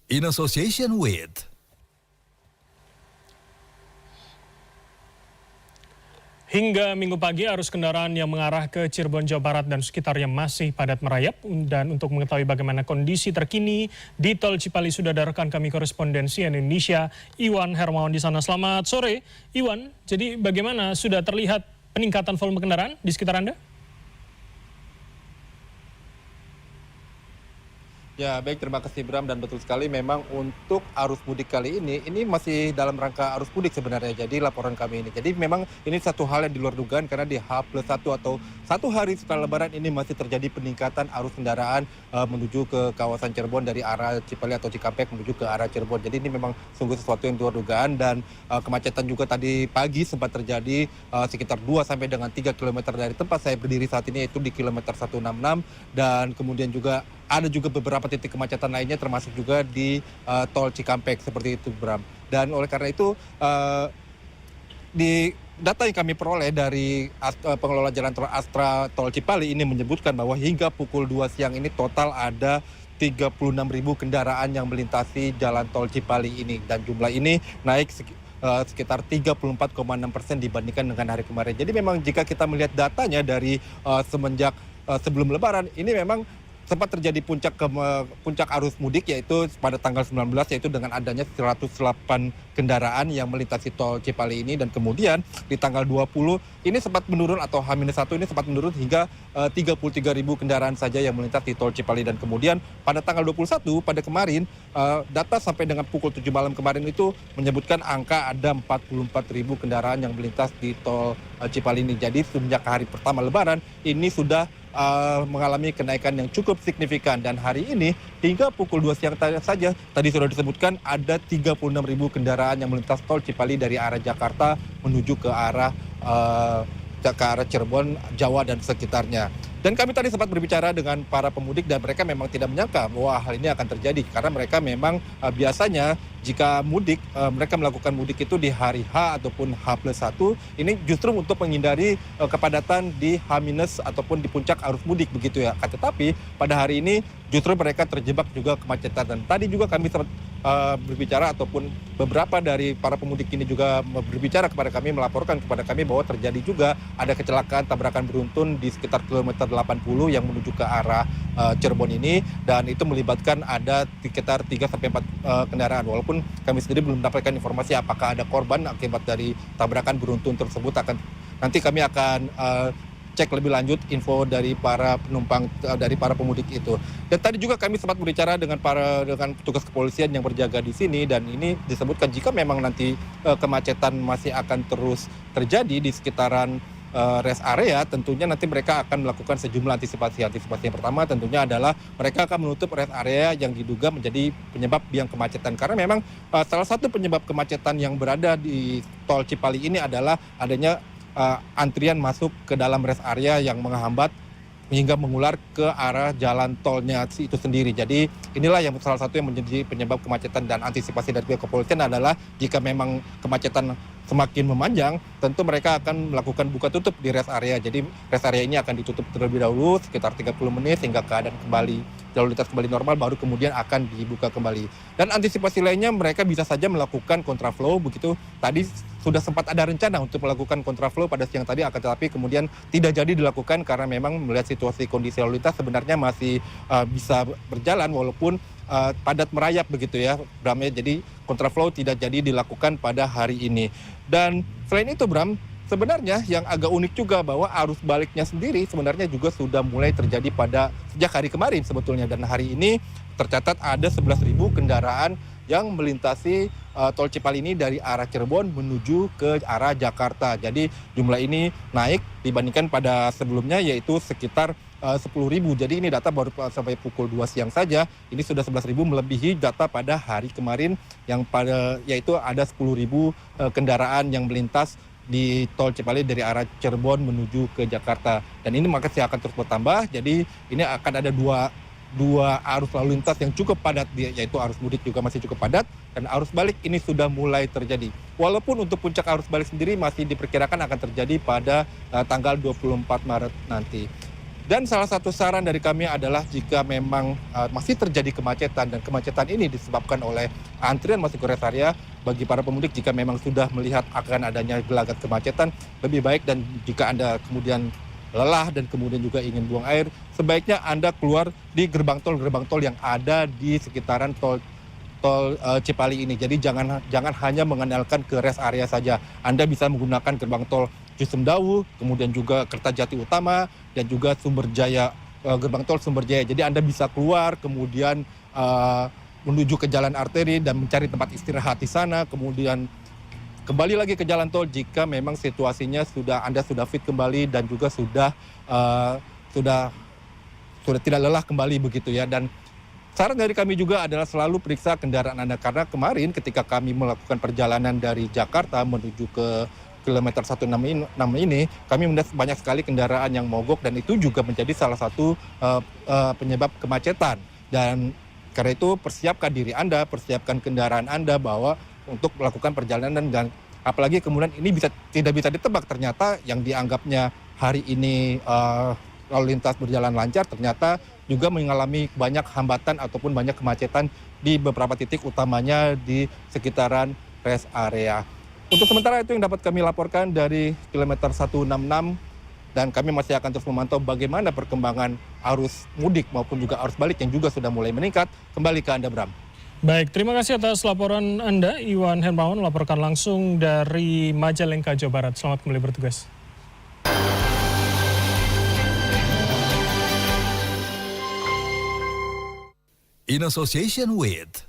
in association with. Hingga Minggu pagi, arus kendaraan yang mengarah ke Cirebon, Jawa Barat dan sekitarnya masih padat merayap. Dan untuk mengetahui bagaimana kondisi terkini di Tol Cipali, sudah ada rekan kami korespondensi Indonesia, Iwan Hermawan di sana. Selamat sore, Iwan. Jadi bagaimana, sudah terlihat peningkatan volume kendaraan di sekitar Anda? Ya, baik, terima kasih Bram, dan betul sekali memang untuk arus mudik kali ini masih dalam rangka arus mudik sebenarnya. Jadi laporan kami ini. Jadi memang ini satu hal yang di luar dugaan karena di H+1 atau satu hari setelah Lebaran ini masih terjadi peningkatan arus kendaraan menuju ke kawasan Cirebon dari arah Cipali atau Cikampek menuju ke arah Cirebon. Jadi ini memang sungguh sesuatu yang di luar dugaan, dan kemacetan juga tadi pagi sempat terjadi sekitar 2 sampai dengan 3 km dari tempat saya berdiri saat ini, yaitu di kilometer 166, dan kemudian juga ada juga beberapa titik kemacetan lainnya termasuk juga di tol Cikampek seperti itu, Bram. Dan oleh karena itu di data yang kami peroleh dari pengelola jalan tol Astra Tol Cipali ini menyebutkan bahwa hingga pukul 2 siang ini total ada 36.000 kendaraan yang melintasi jalan tol Cipali ini, dan jumlah ini naik sekitar 34,6% dibandingkan dengan hari kemarin. Jadi memang jika kita melihat datanya dari semenjak sebelum Lebaran, ini memang sempat terjadi puncak arus mudik, yaitu pada tanggal 19, yaitu dengan adanya 108 kendaraan yang melintasi tol Cipali ini, dan kemudian di tanggal 20 ini sempat menurun, atau H-1 ini sempat menurun hingga 33.000 kendaraan saja yang melintas di tol Cipali. Dan kemudian pada tanggal 21 pada kemarin, data sampai dengan pukul 7 malam kemarin itu menyebutkan angka ada 44.000 kendaraan yang melintas di tol Cipali ini. Jadi sejak hari pertama Lebaran ini sudah mengalami kenaikan yang cukup signifikan, dan hari ini hingga pukul 2 siang saja tadi sudah disebutkan ada 36.000 kendaraan yang melintas tol Cipali dari arah Jakarta menuju ke arah Cirebon, Jawa dan sekitarnya. Dan kami tadi sempat berbicara dengan para pemudik, dan mereka memang tidak menyangka bahwa hal ini akan terjadi, karena mereka memang biasanya jika mudik, mereka melakukan mudik itu di hari H ataupun H+1, ini justru untuk menghindari kepadatan di H- ataupun di puncak arus mudik begitu ya. Tetapi pada hari ini justru mereka terjebak juga kemacetan. Dan tadi juga kami sempat berbicara, ataupun beberapa dari para pemudik ini juga berbicara kepada kami, melaporkan kepada kami bahwa terjadi juga ada kecelakaan tabrakan beruntun di sekitar kilometer 80 yang menuju ke arah Cirebon ini, dan itu melibatkan ada sekitar 3 sampai 4 kendaraan. Walaupun kami sendiri belum mendapatkan informasi apakah ada korban akibat dari tabrakan beruntun tersebut. Nanti kami akan cek lebih lanjut info dari para penumpang, dari para pemudik itu. Dan tadi juga kami sempat berbicara dengan petugas kepolisian yang berjaga di sini, dan ini disebutkan jika memang nanti kemacetan masih akan terus terjadi di sekitaran rest area, tentunya nanti mereka akan melakukan sejumlah antisipasi. Antisipasi yang pertama tentunya adalah mereka akan menutup rest area yang diduga menjadi penyebab biang kemacetan, karena memang salah satu penyebab kemacetan yang berada di tol Cipali ini adalah adanya antrian masuk ke dalam rest area yang menghambat hingga mengular ke arah jalan tolnya itu sendiri. Jadi inilah yang salah satu yang menjadi penyebab kemacetan, dan antisipasi dari pihak kepolisian adalah jika memang kemacetan semakin memanjang, tentu mereka akan melakukan buka tutup di rest area. Jadi rest area ini akan ditutup terlebih dahulu sekitar 30 menit hingga keadaan kembali lalu lintas kembali normal, baru kemudian akan dibuka kembali. Dan antisipasi lainnya mereka bisa saja melakukan kontraflow begitu. Tadi sudah sempat ada rencana untuk melakukan kontraflow pada siang tadi, akan tetapi kemudian tidak jadi dilakukan karena memang melihat situasi kondisi lalu lintas sebenarnya masih bisa berjalan walaupun padat merayap begitu ya, Bram ya. Jadi kontraflow tidak jadi dilakukan pada hari ini. Dan selain itu, Bram, sebenarnya yang agak unik juga bahwa arus baliknya sendiri sebenarnya juga sudah mulai terjadi pada sejak hari kemarin sebetulnya, dan hari ini tercatat ada 11.000 kendaraan yang melintasi tol Cipali ini dari arah Cirebon menuju ke arah Jakarta. Jadi jumlah ini naik dibandingkan pada sebelumnya, yaitu sekitar 10.000. Jadi ini data baru sampai pukul 2 siang saja, ini sudah 11.000 melebihi data pada hari kemarin yang yaitu ada 10.000 kendaraan yang melintas di tol Cipali dari arah Cirebon menuju ke Jakarta. Dan ini masih akan terus bertambah, jadi ini akan ada dua arus lalu lintas yang cukup padat, yaitu arus mudik juga masih cukup padat, dan arus balik ini sudah mulai terjadi. Walaupun untuk puncak arus balik sendiri masih diperkirakan akan terjadi pada tanggal 24 Maret nanti. Dan salah satu saran dari kami adalah jika memang masih terjadi kemacetan dan kemacetan ini disebabkan oleh antrian masuk ke rest area, bagi para pemudik jika memang sudah melihat akan adanya gelagat kemacetan, lebih baik dan jika Anda kemudian lelah dan kemudian juga ingin buang air, sebaiknya Anda keluar di gerbang tol yang ada di sekitaran tol Cipali ini. Jadi jangan hanya mengandalkan ke rest area saja. Anda bisa menggunakan gerbang tol Cisumdawu, kemudian juga Kertajati Utama dan juga gerbang tol Sumberjaya. Jadi Anda bisa keluar kemudian menuju ke jalan arteri dan mencari tempat istirahat di sana, kemudian kembali lagi ke jalan tol jika memang situasinya Anda sudah fit kembali dan juga sudah tidak lelah kembali begitu ya. Dan saran dari kami juga adalah selalu periksa kendaraan Anda, karena kemarin ketika kami melakukan perjalanan dari Jakarta menuju ke kilometer 16 ini, kami melihat banyak sekali kendaraan yang mogok dan itu juga menjadi salah satu penyebab kemacetan. Dan karena itu persiapkan diri Anda, persiapkan kendaraan Anda bahwa untuk melakukan perjalanan, dan apalagi kemudian ini tidak bisa ditebak, ternyata yang dianggapnya hari ini lalu lintas berjalan lancar ternyata juga mengalami banyak hambatan ataupun banyak kemacetan di beberapa titik utamanya di sekitaran rest area. Untuk sementara itu yang dapat kami laporkan dari kilometer 166, dan kami masih akan terus memantau bagaimana perkembangan arus mudik maupun juga arus balik yang juga sudah mulai meningkat. Kembali ke Anda, Bram. Baik, terima kasih atas laporan Anda, Iwan Hermawan, melaporkan langsung dari Majalengka, Jawa Barat. Selamat kembali bertugas. In association with